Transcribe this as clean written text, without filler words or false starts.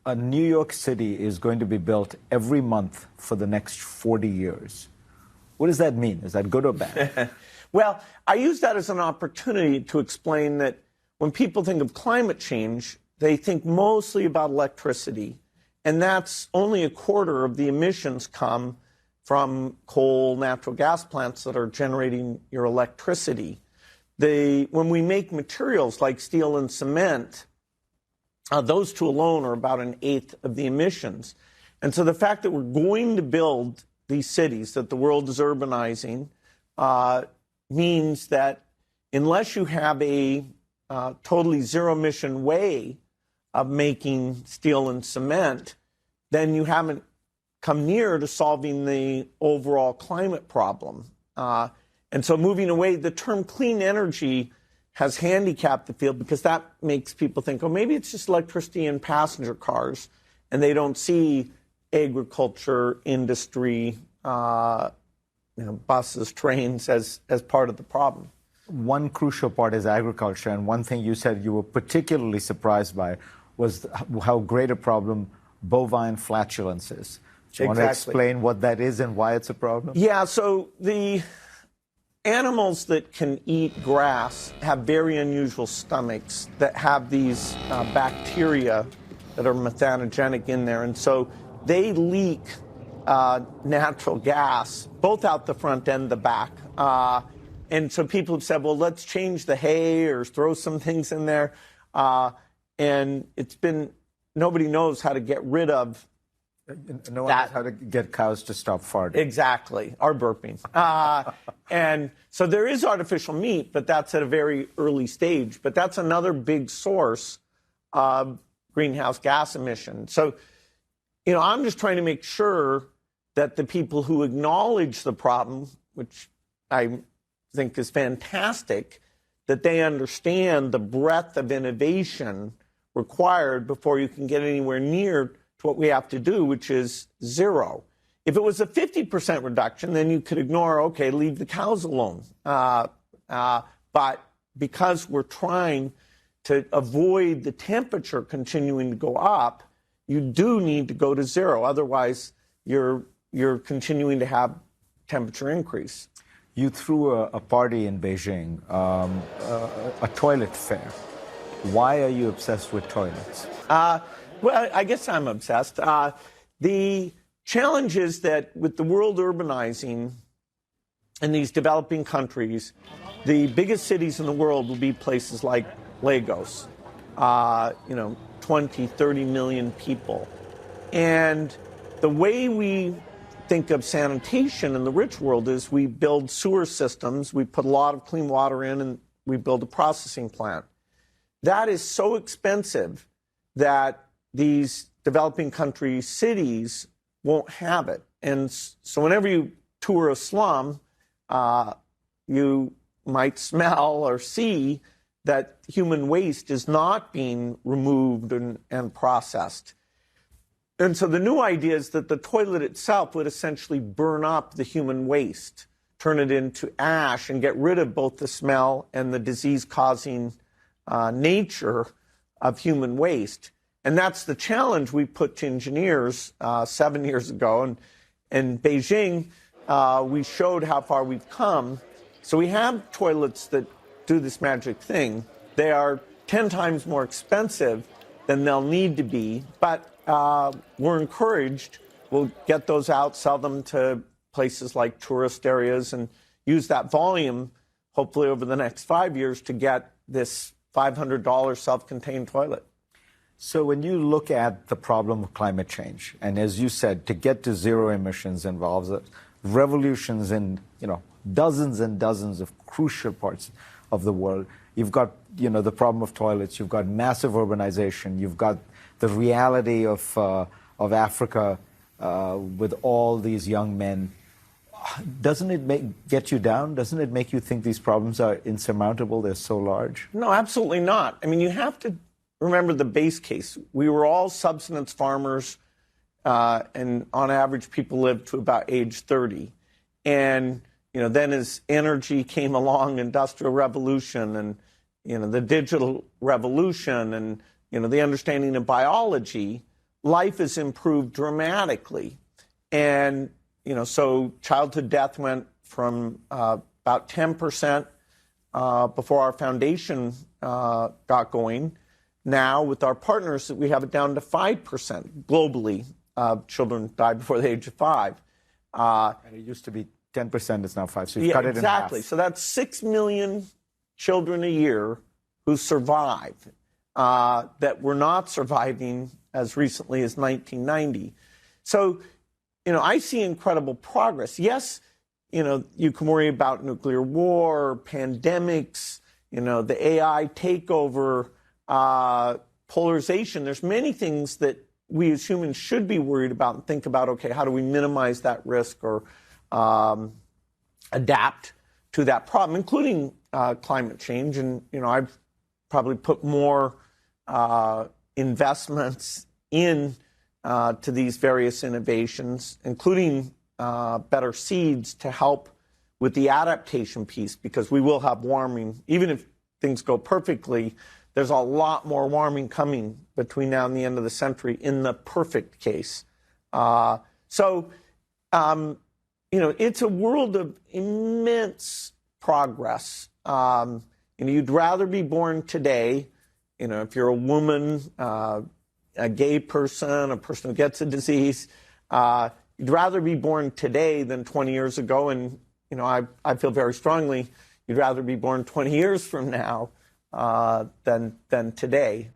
New York City is going to be built every month for the next 40 years. What does that mean? Is that good or bad? Well, I use that as an opportunity to explain that when people think of climate change, they think mostly about electricity. And that's only a quarter of the emissions come from coal, natural gas plants that are generating your electricity. When we make materials like steel and cement, those two alone are about an eighth of the emissions. And so the fact that we're going to build these cities, that the world is urbanizing, means that unless you have a totally zero-emission way of making steel and cement, then you haven't come near to solving the overall climate problem. And so moving away, the term clean energy has handicapped the field because that makes people think, oh, maybe it's just electricity and passenger cars, and they don't see agriculture, industry, buses, trains as part of the problem. One crucial part is agriculture, and one thing you said you were particularly surprised by was how great a problem bovine flatulence is. Do you want to explain what that is and why it's a problem? Yeah, so the animals that can eat grass have very unusual stomachs that have these bacteria that are methanogenic in there. And so they leak natural gas, both out the front and the back. And so people have said, well, let's change the hay or throw some things in there. And nobody knows how to get rid of No one knows how to get cows to stop farting. Exactly, or burping. And so there is artificial meat, but that's at a very early stage. But that's another big source of greenhouse gas emission. So, I'm just trying to make sure that the people who acknowledge the problem, which I think is fantastic, that they understand the breadth of innovation required before you can get anywhere near to what we have to do, which is zero. If it was a 50% reduction, then you could ignore, okay, leave the cows alone. But because we're trying to avoid the temperature continuing to go up, you do need to go to zero. Otherwise, you're continuing to have temperature increase. You threw a party in Beijing, a toilet fair. Why are you obsessed with toilets? Well, I guess I'm obsessed. The challenge is that with the world urbanizing in these developing countries, the biggest cities in the world will be places like Lagos, 20, 30 million people. And the way we think of sanitation in the rich world is we build sewer systems, we put a lot of clean water in, and we build a processing plant. That is so expensive that these developing country cities won't have it. And so whenever you tour a slum, you might smell or see that human waste is not being removed and processed. And so the new idea is that the toilet itself would essentially burn up the human waste, turn it into ash, and get rid of both the smell and the disease-causing nature of human waste. And that's the challenge we put to engineers 7 years ago. And in Beijing, we showed how far we've come. So we have toilets that do this magic thing. They are 10 times more expensive than they'll need to be, but we're encouraged. We'll get those out, sell them to places like tourist areas, and use that volume, hopefully over the next 5 years, to get this $500 self-contained toilet. So when you look at the problem of climate change, and as you said, to get to zero emissions involves revolutions in dozens and dozens of crucial parts of the world. You've got the problem of toilets. You've got massive urbanization. You've got the reality of Africa with all these young men. Doesn't it get you down? Doesn't it make you think these problems are insurmountable? They're so large. No, absolutely not. I mean, you have to remember the base case. We were all subsistence farmers, and on average, people lived to about age 30. And then as energy came along, industrial revolution, and the digital revolution, and the understanding of biology, life has improved dramatically. And, so childhood death went from about 10% before our foundation got going. Now, with our partners, we have it down to 5% globally. Children die before the age of 5. And it used to be 10%, it's now 5%. So you've cut it in half. Exactly. So that's 6 million children a year who survive that were not surviving as recently as 1990. So, I see incredible progress. Yes, you can worry about nuclear war, pandemics, the AI takeover, polarization. There's many things that we as humans should be worried about and think about, okay, how do we minimize that risk or adapt to that problem, including climate change. And, I've probably put more investments in to these various innovations, including better seeds to help with the adaptation piece, because we will have warming. Even if things go perfectly, there's a lot more warming coming between now and the end of the century in the perfect case. It's a world of immense progress. You'd rather be born today, if you're a woman, a gay person, a person who gets a disease, you'd rather be born today than 20 years ago. And, I feel very strongly you'd rather be born 20 years from now than today.